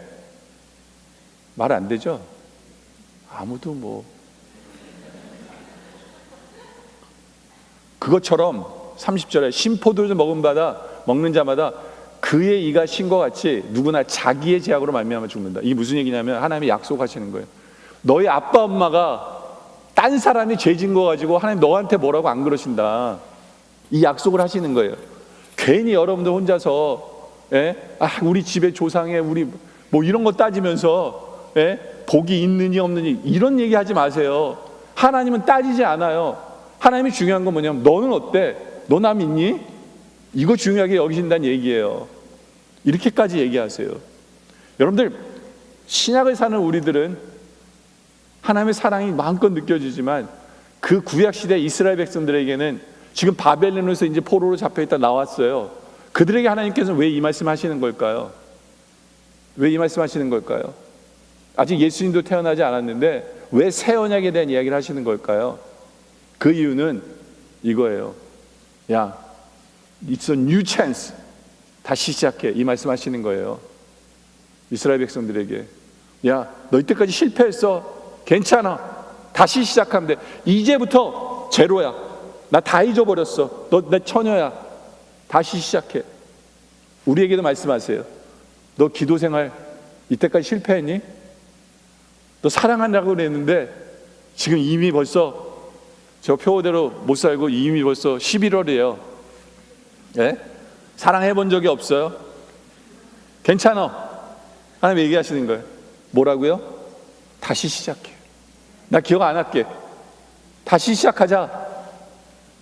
S1: 말 안 되죠. 아무도 뭐 그것처럼 30절에 신포도주 먹는 자마다 그의 이가 신 것 같이 누구나 자기의 죄악으로 말미암아 죽는다. 이게 무슨 얘기냐면 하나님이 약속하시는 거예요. 너희 아빠 엄마가 딴 사람이 죄진 거 가지고 하나님 너한테 뭐라고 안 그러신다. 이 약속을 하시는 거예요. 괜히 여러분들 혼자서 우리 집의 조상에 우리 뭐 이런 거 따지면서 복이 있느니 없느니 이런 얘기 하지 마세요. 하나님은 따지지 않아요. 하나님이 중요한 건 뭐냐면 너는 어때? 너 나 믿니? 이거 중요하게 여기신다는 얘기예요. 이렇게까지 얘기하세요. 여러분들 신약을 사는 우리들은 하나님의 사랑이 마음껏 느껴지지만 그 구약시대 이스라엘 백성들에게는 지금 바벨론에서 이제 포로로 잡혀있다 나왔어요. 그들에게 하나님께서는 왜 이 말씀 하시는 걸까요? 왜 이 말씀 하시는 걸까요? 아직 예수님도 태어나지 않았는데 왜 새 언약에 대한 이야기를 하시는 걸까요? 그 이유는 이거예요. 야, it's a new chance. 다시 시작해. 이 말씀 하시는 거예요. 이스라엘 백성들에게. 야, 너 이때까지 실패했어. 괜찮아. 다시 시작하면 돼. 이제부터 제로야. 나 다 잊어버렸어. 너 내 처녀야. 다시 시작해. 우리에게도 말씀하세요. 너 기도 생활 이때까지 실패했니? 너 사랑한다고 그랬는데 지금 이미 벌써 저 표대로 못 살고 이미 벌써 11월이에요. 예? 사랑해 본 적이 없어요? 괜찮아. 하나님 얘기하시는 거예요. 뭐라고요? 다시 시작해. 나 기억 안 할게. 다시 시작하자.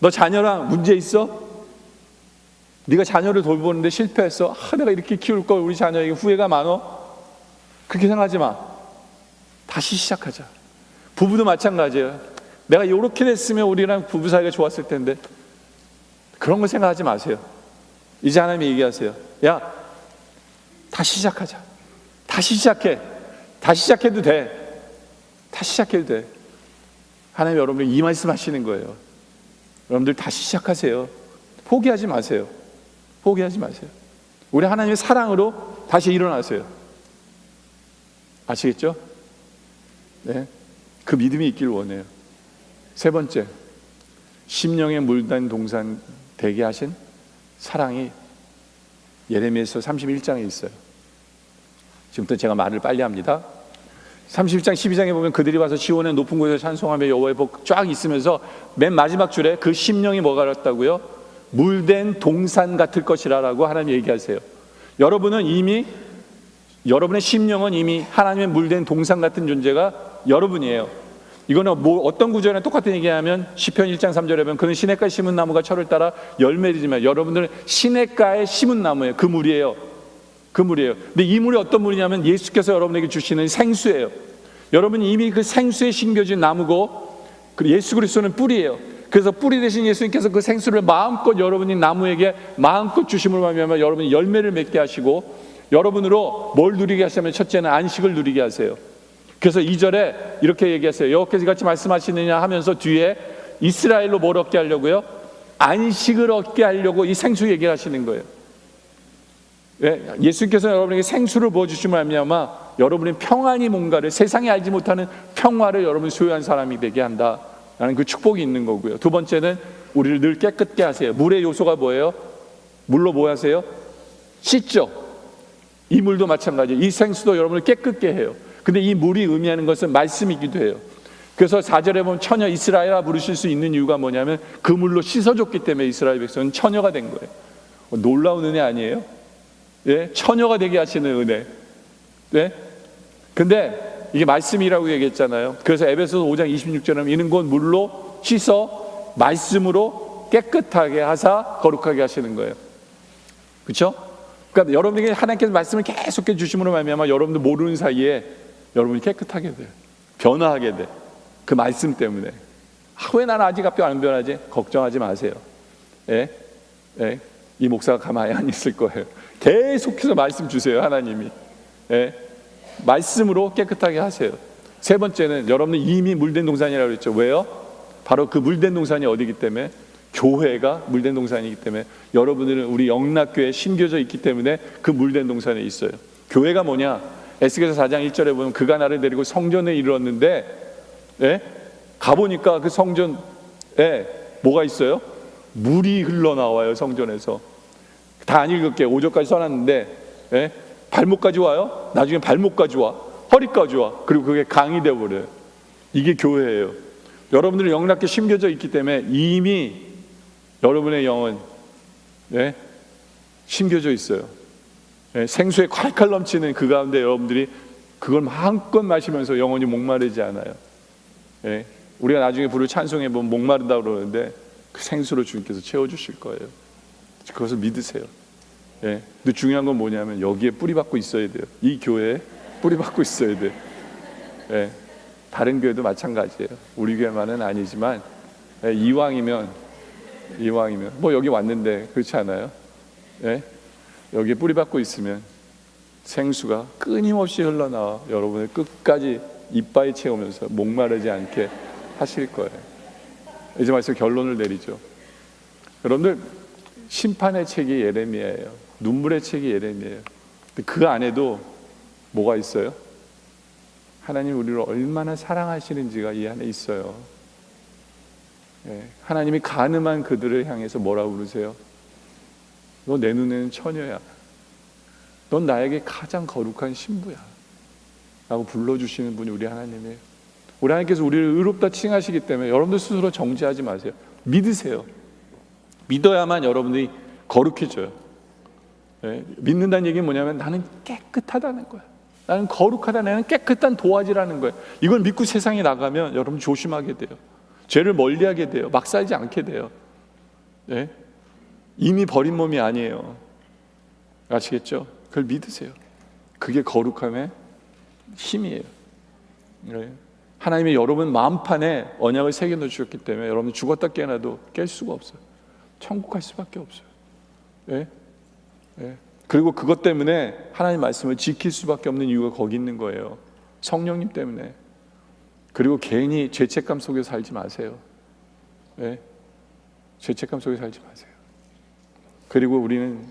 S1: 너 자녀랑 문제 있어? 네가 자녀를 돌보는데 실패했어. 내가 이렇게 키울 걸, 우리 자녀에게 후회가 많어. 그렇게 생각하지 마. 다시 시작하자. 부부도 마찬가지예요. 내가 이렇게 됐으면 우리랑 부부 사이가 좋았을 텐데. 그런 거 생각하지 마세요. 이제 하나님이 얘기하세요. 야, 다시 시작하자. 다시 시작해. 다시 시작해도 돼. 다시 시작해도 돼. 하나님 여러분들 이 말씀 하시는 거예요. 여러분들 다시 시작하세요. 포기하지 마세요. 포기하지 마세요. 우리 하나님의 사랑으로 다시 일어나세요. 아시겠죠? 네. 그 믿음이 있길 원해요. 세 번째, 심령에 물든 동산 되게 하신 사랑이 예레미야서 31장에 있어요. 지금부터 제가 말을 빨리 합니다. 31장 12장에 보면 그들이 와서 시온의 높은 곳에서 찬송하며 여호와의 복 쫙 있으면서 맨 마지막 줄에 그 심령이 뭐가 같다고요? 물된 동산 같을 것이라고 하나님 얘기하세요. 여러분은 이미, 여러분의 심령은 이미 하나님의 물된 동산 같은 존재가 여러분이에요. 이거는 뭐 어떤 구절이나 똑같은 얘기하면 시편 1장 3절에 보면 그는 시냇가에 심은 나무가 철을 따라 열매지만, 여러분들은 시냇가에 심은 나무예요. 그 물이에요. 그 물이에요. 근데 이 물이 어떤 물이냐면 예수께서 여러분에게 주시는 생수예요. 여러분이 이미 그 생수에 심겨진 나무고, 그리고 예수 그리스도는 뿌리예요. 그래서 뿌리 대신 예수님께서 그 생수를 마음껏 여러분이 나무에게 마음껏 주심으로 말미암아 여러분이 열매를 맺게 하시고, 여러분으로 뭘 누리게 하시냐면 첫째는 안식을 누리게 하세요. 그래서 2절에 이렇게 얘기하세요. 여호와께서 같이 말씀하시느냐 하면서 뒤에 이스라엘로 뭘 얻게 하려고요? 안식을 얻게 하려고 이 생수 얘기를 하시는 거예요. 예수님께서 여러분에게 생수를 부어주시면 말미암아 여러분의 평안이 뭔가를, 세상이 알지 못하는 평화를 여러분이 소유한 사람이 되게 한다라는 그 축복이 있는 거고요. 두 번째는 우리를 늘 깨끗게 하세요. 물의 요소가 뭐예요? 물로 뭐 하세요? 씻죠. 이 물도 마찬가지예요. 이 생수도 여러분을 깨끗게 해요. 근데 이 물이 의미하는 것은 말씀이기도 해요. 그래서 4절에 보면 처녀 이스라엘아 부르실 수 있는 이유가 뭐냐면 그 물로 씻어줬기 때문에 이스라엘 백성은 처녀가 된 거예요. 놀라운 은혜 아니에요? 예? 처녀가 되게 하시는 은혜. 네? 근데 이게 말씀이라고 얘기했잖아요. 그래서 에베소서 5장 26절에 이는 곧 물로 씻어 말씀으로 깨끗하게 하사 거룩하게 하시는 거예요. 그렇죠? 그러니까 여러분에게 하나님께서 말씀을 계속해 주심으로 말미암아 여러분들 모르는 사이에 여러분이 깨끗하게 돼요. 변화하게 돼. 그 말씀 때문에. 왜 나는 아직 안 변하지? 걱정하지 마세요. 예? 예? 이 목사가 가만히 안 있을 거예요. 계속해서 말씀 주세요. 하나님이. 예? 말씀으로 깨끗하게 하세요. 세 번째는 여러분은 이미 물된 동산이라고 그랬죠. 왜요? 바로 그 물된 동산이 어디기 때문에? 교회가 물된 동산이기 때문에, 여러분들은 우리 영락교회에 심겨져 있기 때문에 그 물된 동산에 있어요. 교회가 뭐냐? 에스겔서 4장 1절에 보면 그가 나를 데리고 성전에 이르렀는데, 예? 가보니까 그 성전에 뭐가 있어요? 물이 흘러나와요. 성전에서. 다 안 읽을게요. 5절까지 써놨는데, 예? 발목까지 와요. 나중에 발목까지 와. 허리까지 와. 그리고 그게 강이 되어버려요. 이게 교회예요. 여러분들은 영락교회에 심겨져 있기 때문에 이미 여러분의 영은, 예? 심겨져 있어요. 예? 생수에 콸콸 넘치는 그 가운데 여러분들이 그걸 마음껏 마시면서 영원히 목마르지 않아요. 예? 우리가 나중에 부를 찬송해 보면 목마르다고 그러는데 그 생수로 주님께서 채워주실 거예요. 그것을 믿으세요. 예? 근데 중요한 건 뭐냐면 여기에 뿌리 박고 있어야 돼요. 이 교회에 뿌리 박고 있어야 돼요. 예? 다른 교회도 마찬가지예요. 우리 교회만은 아니지만, 예? 이왕이면 뭐 여기 왔는데 그렇지 않아요? 예? 여기에 뿌리 박고 있으면 생수가 끊임없이 흘러나와 여러분을 끝까지 이빨이 채우면서 목마르지 않게 하실 거예요. 이제 말씀 결론을 내리죠. 여러분들, 심판의 책이 예레미야예요. 눈물의 책이 예레미야예요. 근데 그 안에도 뭐가 있어요? 하나님 우리를 얼마나 사랑하시는지가 이 안에 있어요. 예, 하나님이 간음한 그들을 향해서 뭐라고 부르세요? 너 내 눈에는 처녀야. 넌 나에게 가장 거룩한 신부야 라고 불러주시는 분이 우리 하나님이에요. 우리 하나님께서 우리를 의롭다 칭하시기 때문에 여러분들 스스로 정죄하지 마세요. 믿으세요. 믿어야만 여러분들이 거룩해져요. 예, 믿는다는 얘기는 뭐냐면 나는 깨끗하다는 거야. 나는 거룩하다, 나는 깨끗한 도화지라는 거예요. 이걸 믿고 세상에 나가면 여러분 조심하게 돼요. 죄를 멀리하게 돼요. 막 살지 않게 돼요. 예? 이미 버린 몸이 아니에요. 아시겠죠? 그걸 믿으세요. 그게 거룩함의 힘이에요. 네. 하나님이 여러분 마음판에 언약을 새겨 주셨기 때문에 여러분 죽었다 깨어나도 깰 수가 없어요. 천국 갈 수밖에 없어요. 네? 네. 그리고 그것 때문에 하나님 말씀을 지킬 수밖에 없는 이유가 거기 있는 거예요. 성령님 때문에. 그리고 괜히 죄책감 속에 살지 마세요. 네? 죄책감 속에 살지 마세요. 그리고 우리는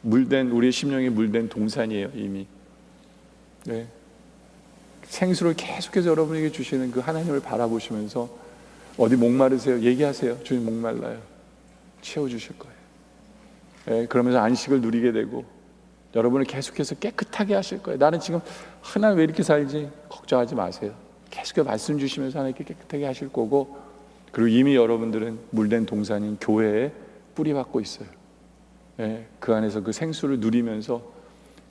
S1: 우리의 심령이 물된 동산이에요, 이미. 네. 생수를 계속해서 여러분에게 주시는 그 하나님을 바라보시면서 어디 목마르세요? 얘기하세요. 주님 목말라요. 채워주실 거예요. 네, 그러면서 안식을 누리게 되고 여러분을 계속해서 깨끗하게 하실 거예요. 나는 지금 하나님 왜 이렇게 살지? 걱정하지 마세요. 계속해서 말씀 주시면서 하나님께 깨끗하게 하실 거고, 그리고 이미 여러분들은 물된 동산인 교회에 뿌리박고 있어요. 네, 그 안에서 그 생수를 누리면서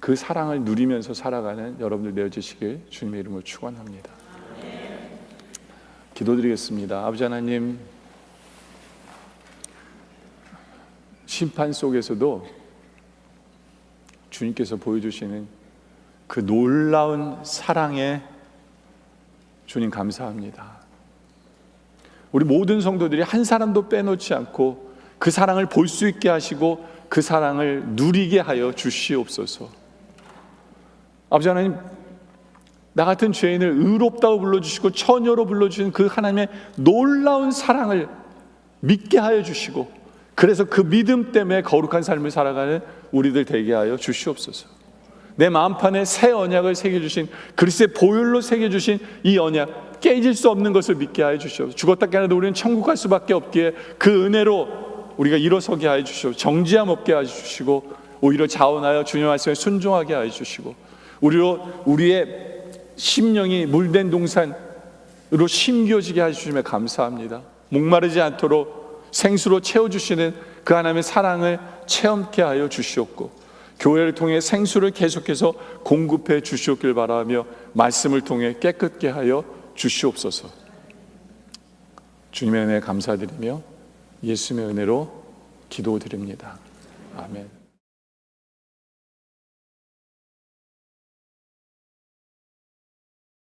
S1: 그 사랑을 누리면서 살아가는 여러분들 되어주시길 주님의 이름으로 축원합니다. 기도드리겠습니다. 아버지 하나님, 심판 속에서도 주님께서 보여주시는 그 놀라운 사랑에 주님 감사합니다. 우리 모든 성도들이 한 사람도 빼놓지 않고 그 사랑을 볼 수 있게 하시고 그 사랑을 누리게 하여 주시옵소서. 아버지 하나님, 나 같은 죄인을 의롭다고 불러주시고 처녀로 불러주신 그 하나님의 놀라운 사랑을 믿게 하여 주시고, 그래서 그 믿음 때문에 거룩한 삶을 살아가는 우리들 되게 하여 주시옵소서. 내 마음판에 새 언약을 새겨주신, 그리스도의 보혈로 새겨주신 이 언약, 깨질 수 없는 것을 믿게 하여 주시옵소서. 죽었다 깨어나도 우리는 천국 갈 수밖에 없기에 그 은혜로 우리가 일어서게 하여 주시옵소서. 정죄함 없게 하여 주시고 오히려 자원하여 주님 말씀에 순종하게 하여 주시고, 우리의 심령이 물된 동산으로 심겨지게 하여 주시며 감사합니다. 목마르지 않도록 생수로 채워주시는 그 하나님의 사랑을 체험케 하여 주시옵고, 교회를 통해 생수를 계속해서 공급해 주시옵길 바라며 말씀을 통해 깨끗게 하여 주시옵소서. 주님의 은혜에 감사드리며 예수님의 은혜로 기도드립니다. 아멘.